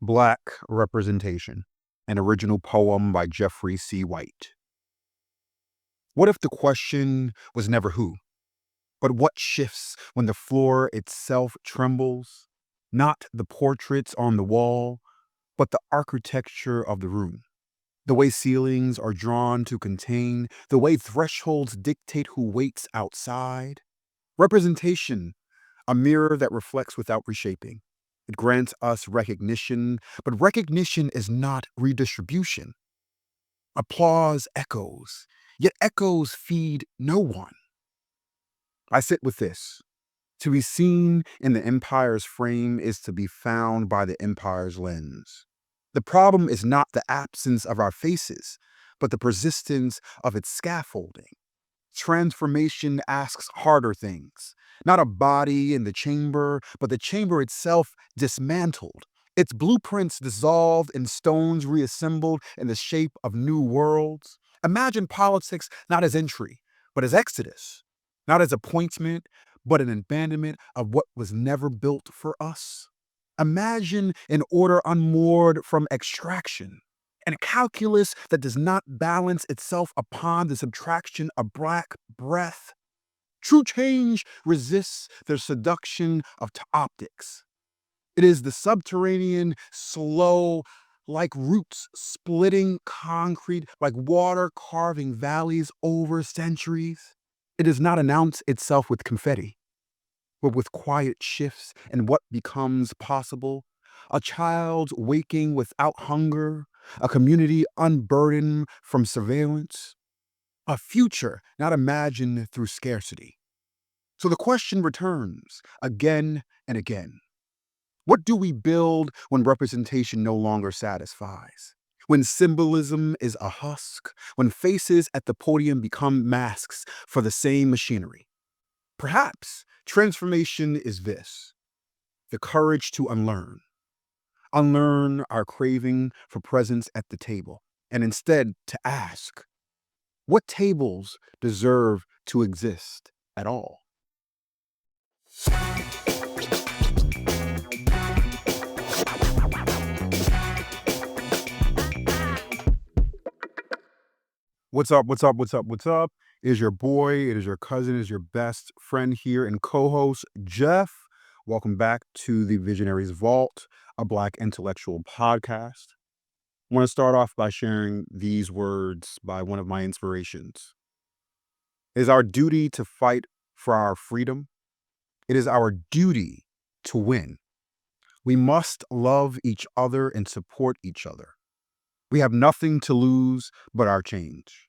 Black Representation, an original poem by Jeffery C. White. What if the question was never who, but what shifts when the floor itself trembles? Not the portraits on the wall, but the architecture of the room. The way ceilings are drawn to contain, the way thresholds dictate who waits outside. Representation, a mirror that reflects without reshaping. It grants us recognition, but recognition is not redistribution. Applause echoes, yet echoes feed no one. I sit with this. To be seen in the empire's frame is to be found by the empire's lens. The problem is not the absence of our faces, but the persistence of its scaffolding. Transformation asks harder things. Not a body in the chamber, but the chamber itself dismantled. Its blueprints dissolved and stones reassembled in the shape of new worlds. Imagine politics not as entry, but as exodus. Not as appointment, but an abandonment of what was never built for us. Imagine an order unmoored from extraction, and a calculus that does not balance itself upon the subtraction of black breath. True change resists the seduction of optics. It is the subterranean, slow, like roots splitting concrete, like water carving valleys over centuries. It does not announce itself with confetti, but with quiet shifts and what becomes possible. A child waking without hunger, a community unburdened from surveillance, a future not imagined through scarcity. So the question returns again and again. What do we build when representation no longer satisfies? When symbolism is a husk, when faces at the podium become masks for the same machinery? Perhaps transformation is this: the courage to unlearn. Unlearn our craving for presence at the table, and instead to ask, what tables deserve to exist at all? What's up? What's up? What's up? What's up? It is your boy, it is your cousin, it is your best friend here and co-host, Jeff. Welcome back to the Visionaries Vault, a Black intellectual podcast. I want to start off by sharing these words by one of my inspirations. It is our duty to fight for our freedom. It is our duty to win. We must love each other and support each other. We have nothing to lose but our change.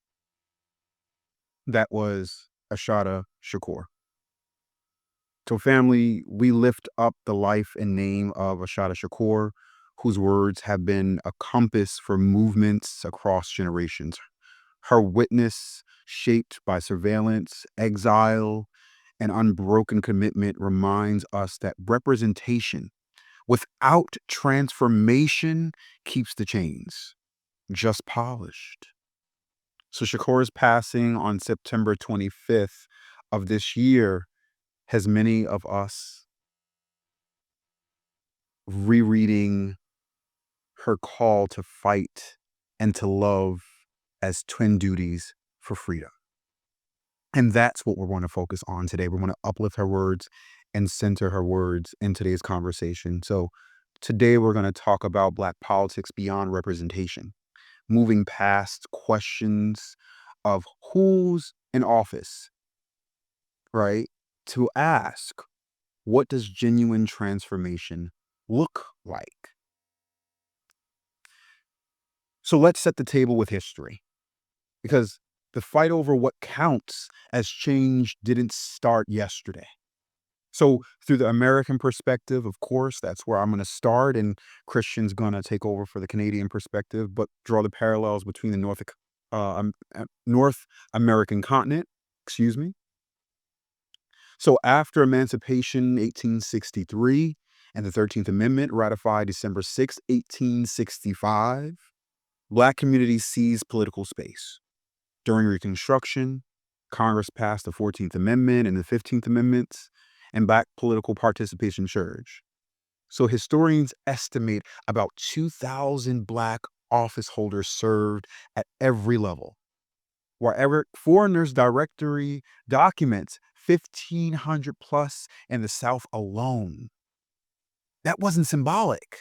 That was Ashada Shakur. So family, we lift up the life and name of Ashada Shakur, whose words have been a compass for movements across generations. Her witness, shaped by surveillance, exile, and unbroken commitment, reminds us that representation without transformation keeps the chains just polished. So Shakur's passing on September 25th of this year has many of us rereading her call to fight and to love as twin duties for freedom. And that's what we're going to focus on today. We're going to uplift her words and center her words in today's conversation. So today we're going to talk about Black politics beyond representation, moving past questions of who's in office, right? To ask, what does genuine transformation look like? So let's set the table with history, because the fight over what counts as change didn't start yesterday. So through the American perspective, of course, that's where I'm going to start, and Christian's going to take over for the Canadian perspective, but draw the parallels between the North American continent, excuse me. So after emancipation, 1863, and the 13th Amendment ratified December 6, 1865, Black communities seized political space. During Reconstruction, Congress passed the 14th Amendment and the 15th Amendments, and Black political participation surged. So historians estimate about 2,000 Black office holders served at every level. Wherever Foreigners Directory documents 1,500 plus in the South alone. That wasn't symbolic.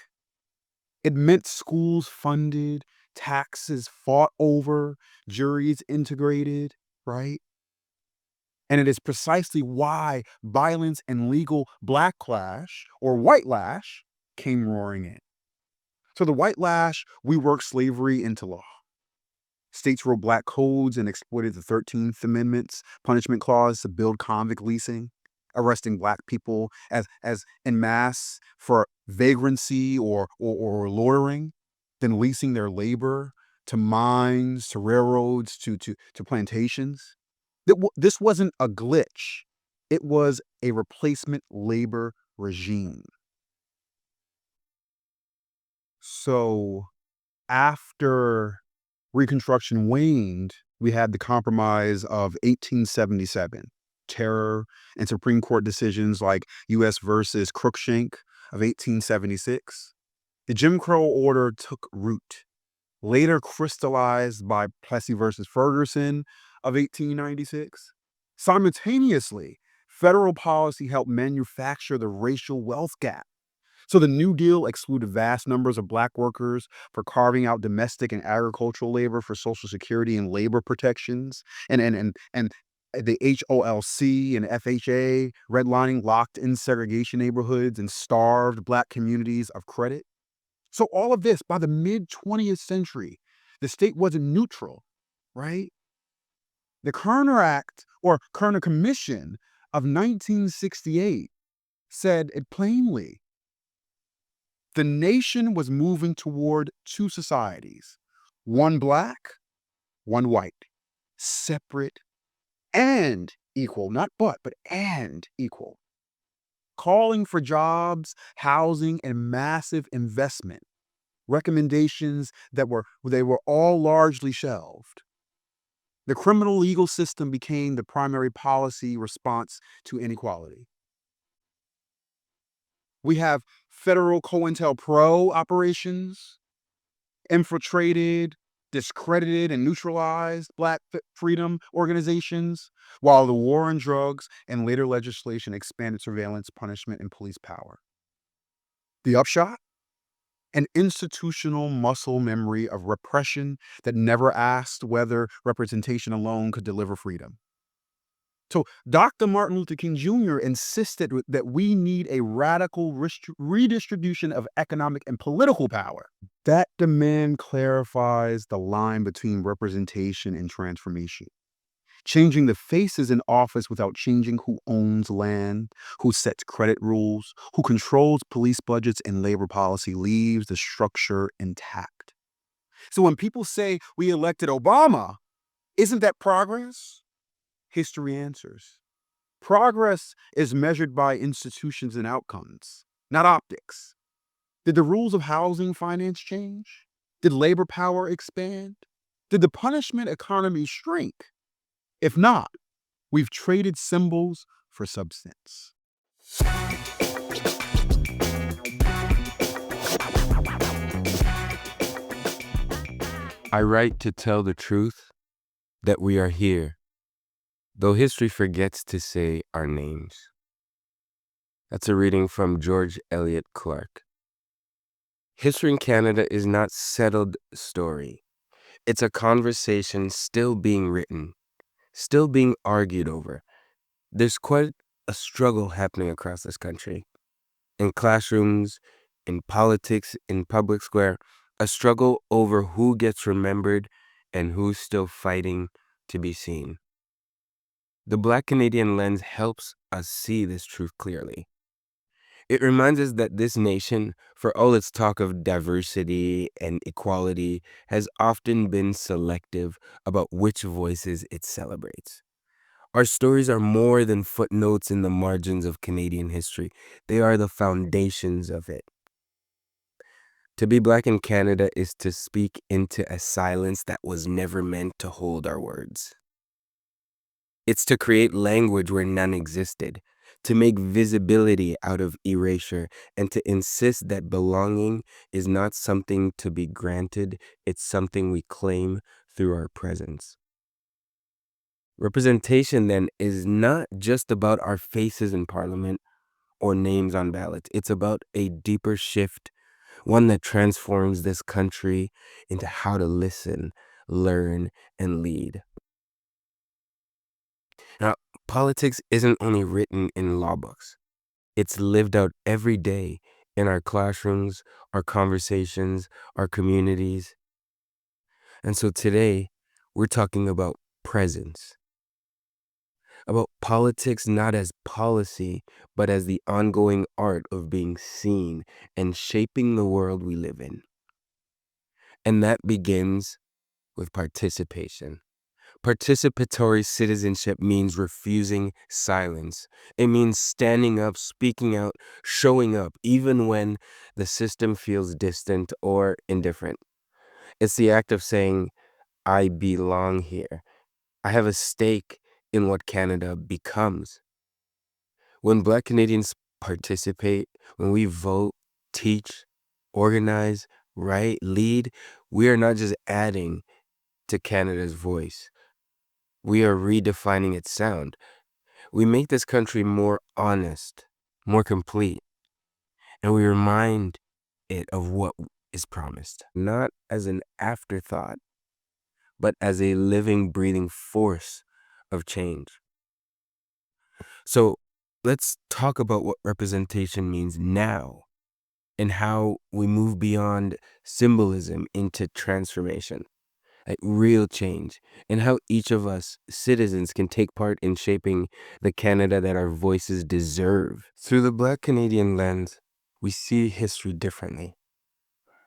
It meant schools funded, taxes fought over, juries integrated, right? And it is precisely why violence and legal black lash or white lash came roaring in. So the white lash, we worked slavery into law. States wrote black codes and exploited the 13th Amendment's punishment clause to build convict leasing, arresting black people as en masse for vagrancy or loitering, then leasing their labor to mines, to railroads, to plantations. This wasn't a glitch. It was a replacement labor regime. So after Reconstruction waned, we had the Compromise of 1877, terror, and Supreme Court decisions like U.S. versus Cruikshank of 1876. The Jim Crow order took root, later crystallized by Plessy versus Ferguson of 1896. Simultaneously, federal policy helped manufacture the racial wealth gap. So the New Deal excluded vast numbers of Black workers for carving out domestic and agricultural labor for Social Security and labor protections. And the HOLC and FHA redlining locked in segregation neighborhoods and starved Black communities of credit. So all of this, by the mid-20th century, the state wasn't neutral, right? The Kerner Act or Kerner Commission of 1968 said it plainly. The nation was moving toward two societies, one Black, one white, separate and equal, not but and equal, calling for jobs, housing, and massive investment, recommendations that were all largely shelved. The criminal legal system became the primary policy response to inequality. We have federal COINTELPRO operations, infiltrated, discredited, and neutralized Black freedom organizations, while the war on drugs and later legislation expanded surveillance, punishment, and police power. The upshot? An institutional muscle memory of repression that never asked whether representation alone could deliver freedom. So Dr. Martin Luther King Jr. insisted that we need a radical redistribution of economic and political power. That demand clarifies the line between representation and transformation. Changing the faces in office without changing who owns land, who sets credit rules, who controls police budgets and labor policy leaves the structure intact. So when people say we elected Obama, isn't that progress? History answers. Progress is measured by institutions and outcomes, not optics. Did the rules of housing finance change? Did labor power expand? Did the punishment economy shrink? If not, we've traded symbols for substance. I write to tell the truth that we are here, though history forgets to say our names. That's a reading from George Eliot Clark. History in Canada is not settled story. It's a conversation still being written, still being argued over. There's quite a struggle happening across this country. In classrooms, in politics, in public square, a struggle over who gets remembered and who's still fighting to be seen. The Black Canadian lens helps us see this truth clearly. It reminds us that this nation, for all its talk of diversity and equality, has often been selective about which voices it celebrates. Our stories are more than footnotes in the margins of Canadian history. They are the foundations of it. To be Black in Canada is to speak into a silence that was never meant to hold our words. It's to create language where none existed, to make visibility out of erasure, and to insist that belonging is not something to be granted, it's something we claim through our presence. Representation, then, is not just about our faces in parliament or names on ballots. It's about a deeper shift, one that transforms this country into how to listen, learn, and lead. Now, politics isn't only written in law books. It's lived out every day in our classrooms, our conversations, our communities. And so today, we're talking about presence, about politics not as policy, but as the ongoing art of being seen and shaping the world we live in. And that begins with participation. Participatory citizenship means refusing silence. It means standing up, speaking out, showing up, even when the system feels distant or indifferent. It's the act of saying, I belong here. I have a stake in what Canada becomes. When Black Canadians participate, when we vote, teach, organize, write, lead, we are not just adding to Canada's voice. We are redefining its sound. We make this country more honest, more complete, and we remind it of what is promised, not as an afterthought, but as a living, breathing force of change. So let's talk about what representation means now and how we move beyond symbolism into transformation. Like real change, and how each of us citizens can take part in shaping the Canada that our voices deserve. Through the Black Canadian lens, we see history differently.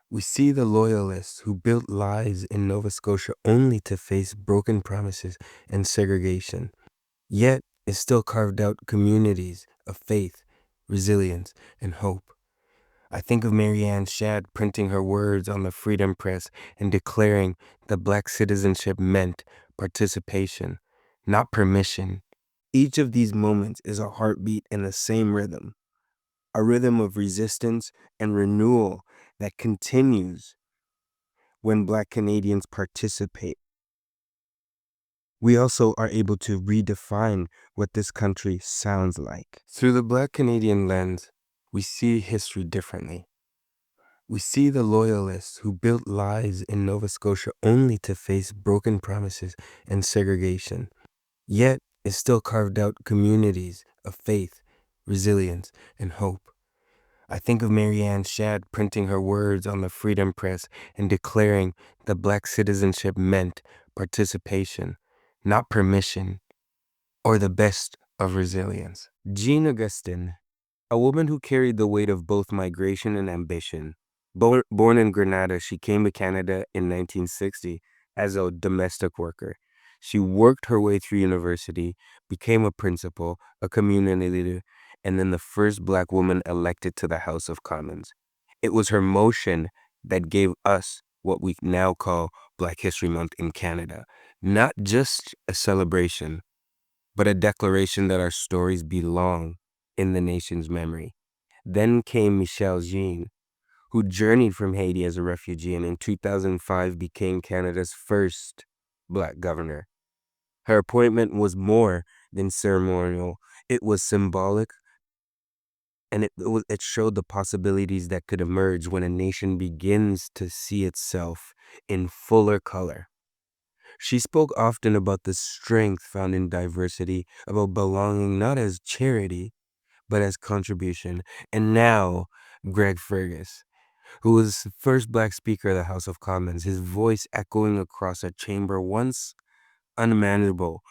We see the loyalists who built lives in Nova Scotia only to face broken promises and segregation, yet it still carved out communities of faith, resilience, and hope. I think of Marianne Shadd printing her words on the Freedom Press and declaring that Black citizenship meant participation, not permission. Each of these moments is a heartbeat in the same rhythm, a rhythm of resistance and renewal that continues when Black Canadians participate. We also are able to redefine what this country sounds like. Through the Black Canadian lens, we see history differently. We see the loyalists who built lives in Nova Scotia only to face broken promises and segregation, yet it still carved out communities of faith, resilience, and hope. I think of Marianne Shadd printing her words on the Freedom Press and declaring that Black citizenship meant participation, not permission, or the best of resilience. Jean Augustine, a woman who carried the weight of both migration and ambition. Born in Grenada, she came to Canada in 1960 as a domestic worker. She worked her way through university, became a principal, a community leader, and then the first Black woman elected to the House of Commons. It was her motion that gave us what we now call Black History Month in Canada. Not just a celebration, but a declaration that our stories belong in the nation's memory. Then came Michaëlle Jean, who journeyed from Haiti as a refugee and in 2005 became Canada's first Black governor. Her appointment was more than ceremonial. It was symbolic, and it showed the possibilities that could emerge when a nation begins to see itself in fuller color. She spoke often about the strength found in diversity, about belonging not as charity, but as contribution. And now, Greg Fergus, who was the first Black Speaker of the House of Commons, his voice echoing across a chamber once unmanageable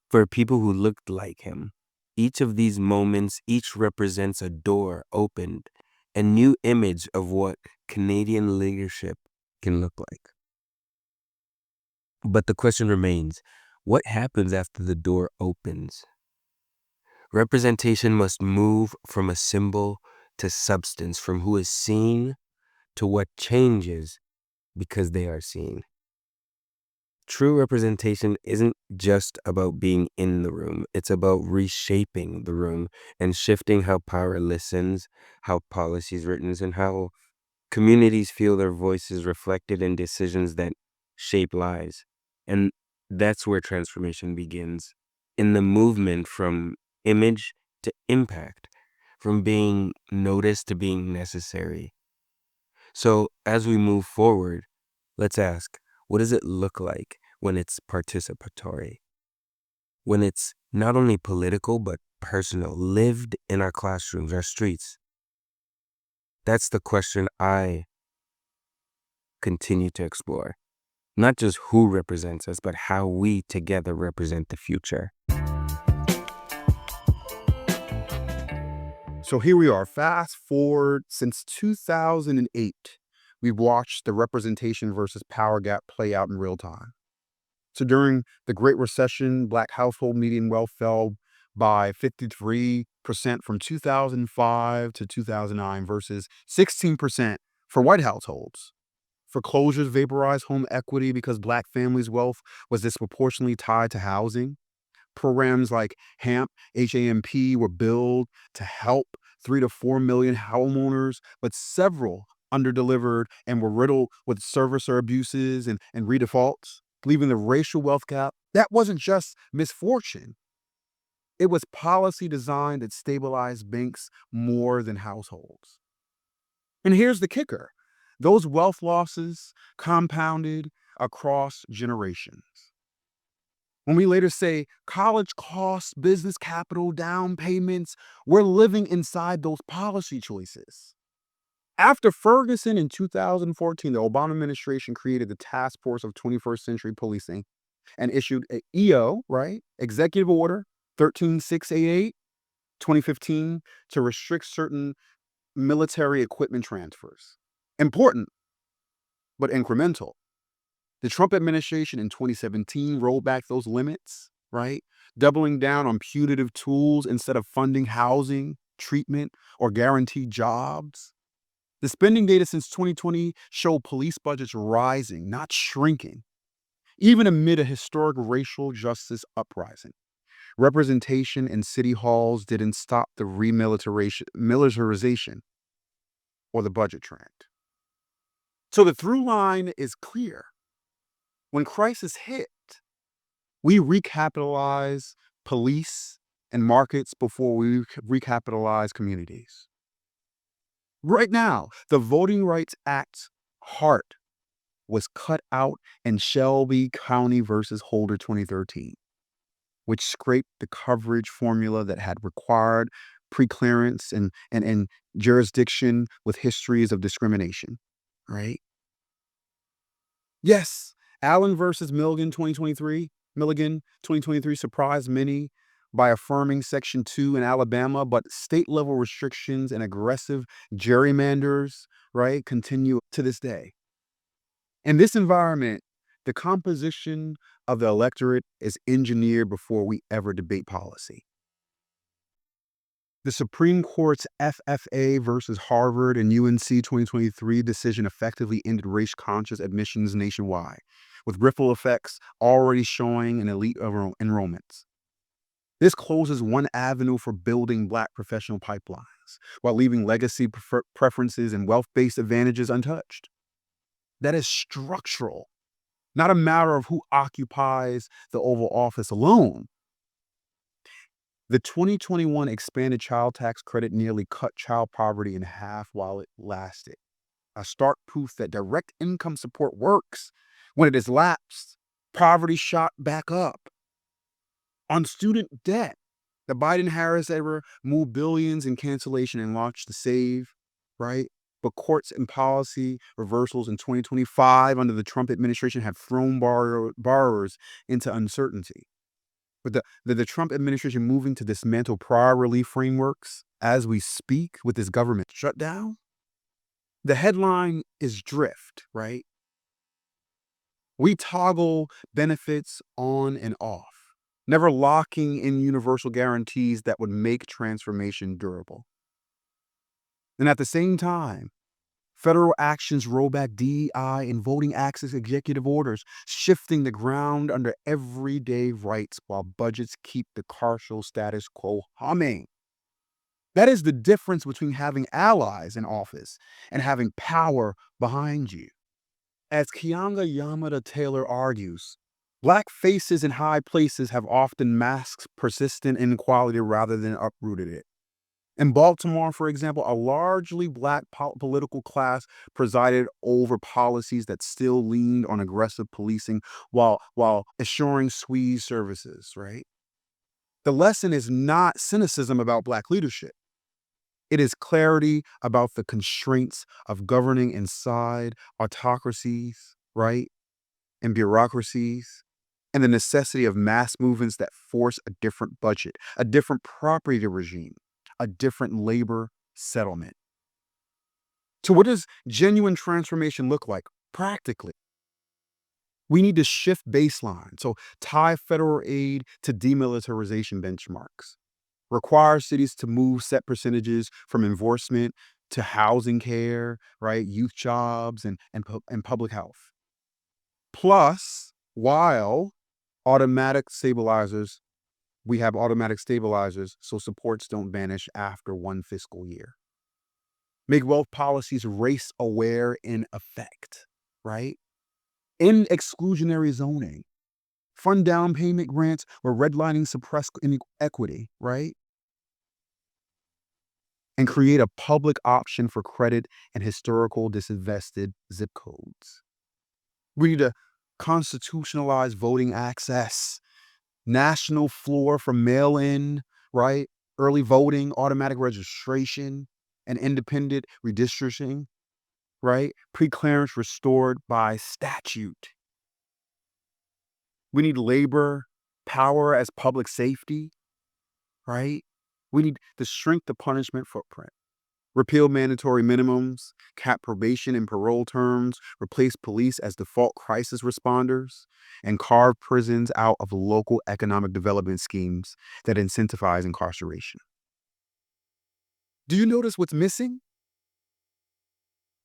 for people who looked like him. Each of these moments, each represents a door opened, a new image of what Canadian leadership can look like. But the question remains, what happens after the door opens? Representation must move from a symbol to substance, from who is seen to what changes because they are seen. True representation isn't just about being in the room. It's about reshaping the room and shifting how power listens, how policy is written, and how communities feel their voices reflected in decisions that shape lives. And that's where transformation begins, in the movement from image to impact, from being noticed to being necessary. So as we move forward, let's ask, what does it look like when it's participatory? When it's not only political, but personal, lived in our classrooms, our streets? That's the question I continue to explore. Not just who represents us, but how we together represent the future. So here we are, fast forward since 2008. We've watched the representation versus power gap play out in real time. So during the Great Recession, Black household median wealth fell by 53% from 2005 to 2009 versus 16% for white households. Foreclosures vaporized home equity because Black families' wealth was disproportionately tied to housing. Programs like HAMP were built to help 3 to 4 million homeowners, but several underdelivered and were riddled with servicer abuses and redefaults, leaving the racial wealth gap. That wasn't just misfortune. It was policy designed that stabilized banks more than households. And here's the kicker. Those wealth losses compounded across generations. When we later say college costs, business capital, down payments, we're living inside those policy choices. After Ferguson in 2014, the Obama administration created the Task Force of 21st Century Policing and issued an EO, right? Executive Order 13688, 2015, to restrict certain military equipment transfers. Important, but incremental. The Trump administration in 2017 rolled back those limits, right? Doubling down on punitive tools instead of funding housing, treatment, or guaranteed jobs. The spending data since 2020 show police budgets rising, not shrinking, even amid a historic racial justice uprising. Representation in city halls didn't stop the militarization or the budget trend. So the through line is clear. When crisis hit, we recapitalize police and markets before we recapitalize communities. Right now, the Voting Rights Act's heart was cut out in Shelby County versus Holder 2013, which scraped the coverage formula that had required preclearance and jurisdiction with histories of discrimination, right? Yes, Allen versus Milligan 2023 surprised many by affirming Section 2 in Alabama, but state level restrictions and aggressive gerrymanders, right, continue to this day. In this environment, the composition of the electorate is engineered before we ever debate policy. The Supreme Court's FFA versus Harvard and UNC 2023 decision effectively ended race-conscious admissions nationwide, with ripple effects already showing in elite enrollments. This closes one avenue for building Black professional pipelines, while leaving legacy preferences and wealth-based advantages untouched. That is structural, not a matter of who occupies the Oval Office alone. The 2021 expanded child tax credit nearly cut child poverty in half while it lasted. A stark proof that direct income support works. When it is lapsed, poverty shot back up. On student debt, the Biden-Harris era moved billions in cancellation and launched the SAVE, right? But courts and policy reversals in 2025 under the Trump administration have thrown borrowers into uncertainty. With the Trump administration moving to dismantle prior relief frameworks as we speak with this government shutdown, the headline is drift, right? We toggle benefits on and off, never locking in universal guarantees that would make transformation durable. And at the same time, Federal actions roll back DEI and voting access executive orders, shifting the ground under everyday rights while budgets keep the carceral status quo humming. That is the difference between having allies in office and having power behind you. As Keeanga Yamada Taylor argues, Black faces in high places have often masked persistent inequality rather than uprooted it. In Baltimore, for example, a largely Black political class presided over policies that still leaned on aggressive policing while assuring squeeze services, right? The lesson is not cynicism about Black leadership. It is clarity about the constraints of governing inside autocracies, right? And bureaucracies, and the necessity of mass movements that force a different budget, a different property regime, a different labor settlement. So, what does genuine transformation look like practically? We need to shift baseline. So, tie federal aid to demilitarization benchmarks. Require cities to move set percentages from enforcement to housing care, right? Youth jobs and public health. Plus, while automatic stabilizers, we have automatic stabilizers so supports don't vanish after one fiscal year. Make wealth policies race aware in effect, right? In exclusionary zoning. Fund down payment grants where redlining suppress inequity, right? And create a public option for credit and historical disinvested zip codes. We need to constitutionalize voting access, national floor for mail-in, right? Early voting, automatic registration, and independent redistricting, right? Pre-clearance restored by statute. We need labor power as public safety, right? We need to shrink the punishment footprint. Repeal mandatory minimums, cap probation and parole terms, replace police as default crisis responders, and carve prisons out of local economic development schemes that incentivize incarceration. Do you notice what's missing?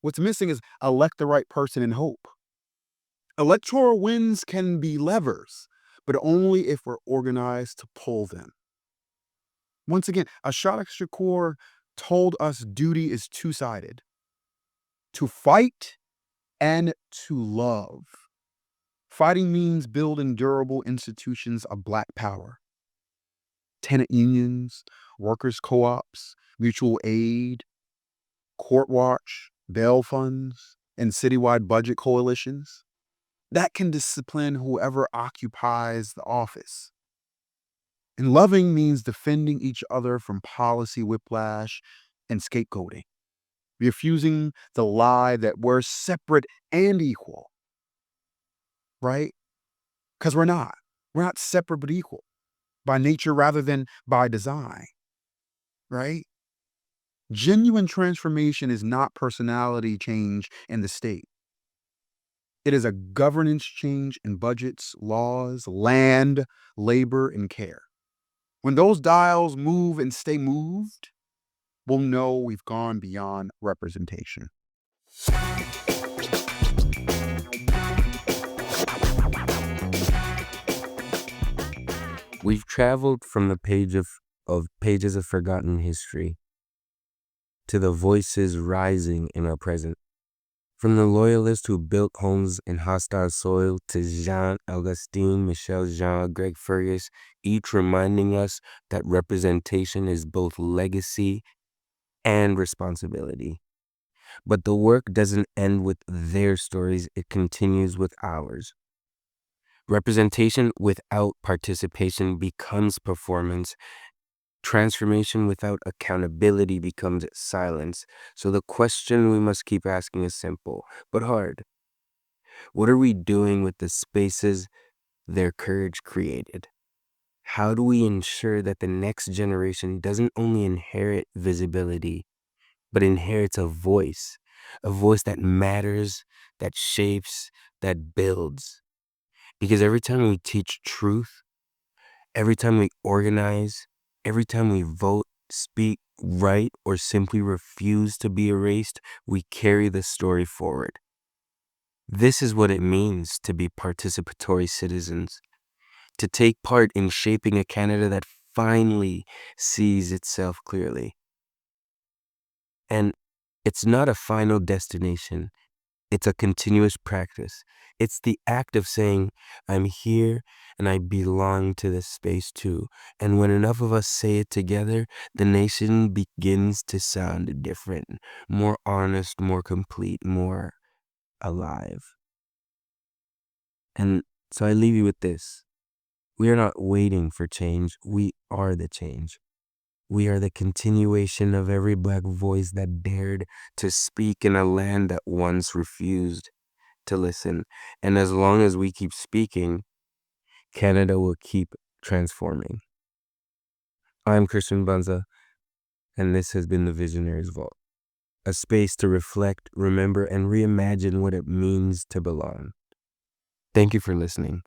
What's missing is elect the right person and hope. Electoral wins can be levers, but only if we're organized to pull them. Once again, Ashada Shakur told us duty is two-sided: to fight and to love. Fighting means building durable institutions of Black power. Tenant unions, workers' co-ops, mutual aid, court watch, bail funds, and citywide budget coalitions. That can discipline whoever occupies the office. And loving means defending each other from policy whiplash and scapegoating, refusing the lie that we're separate and equal, right? Because we're not. We're not separate but equal by nature rather than by design, right? Genuine transformation is not personality change in the state. It is a governance change in budgets, laws, land, labor, and care. When those dials move and stay moved, we'll know we've gone beyond representation. We've traveled from the pages of forgotten history to the voices rising in our present. From the loyalists who built homes in hostile soil to Jean, Augustine, Michaëlle Jean, Greg Fergus, each reminding us that representation is both legacy and responsibility. But the work doesn't end with their stories, it continues with ours. Representation without participation becomes performance. Transformation without accountability becomes silence. So the question we must keep asking is simple, but hard. What are we doing with the spaces their courage created? How do we ensure that the next generation doesn't only inherit visibility, but inherits a voice that matters, that shapes, that builds? Because every time we teach truth, every time we organize, every time we vote, speak, write, or simply refuse to be erased, we carry the story forward. This is what it means to be participatory citizens, to take part in shaping a Canada that finally sees itself clearly. And it's not a final destination. It's a continuous practice. It's the act of saying, I'm here and I belong to this space too. And when enough of us say it together, the nation begins to sound different, more honest, more complete, more alive. And so I leave you with this. We are not waiting for change. We are the change. We are the continuation of every Black voice that dared to speak in a land that once refused to listen. And as long as we keep speaking, Canada will keep transforming. I'm Christian Banza, and this has been the Visionaries Vault, a space to reflect, remember, and reimagine what it means to belong. Thank you for listening.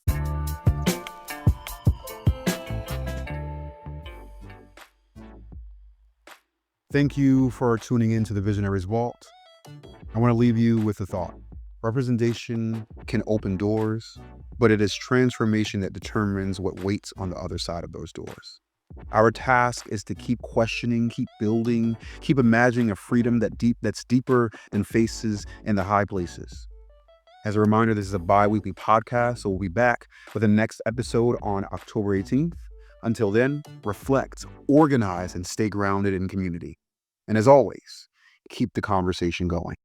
Thank you for tuning in to the Visionaries Vault. I want to leave you with a thought. Representation can open doors, but it is transformation that determines what waits on the other side of those doors. Our task is to keep questioning, keep building, keep imagining a freedom that's deeper than faces in the high places. As a reminder, this is a bi-weekly podcast, so we'll be back with the next episode on October 18th. Until then, reflect, organize, and stay grounded in community. And as always, keep the conversation going.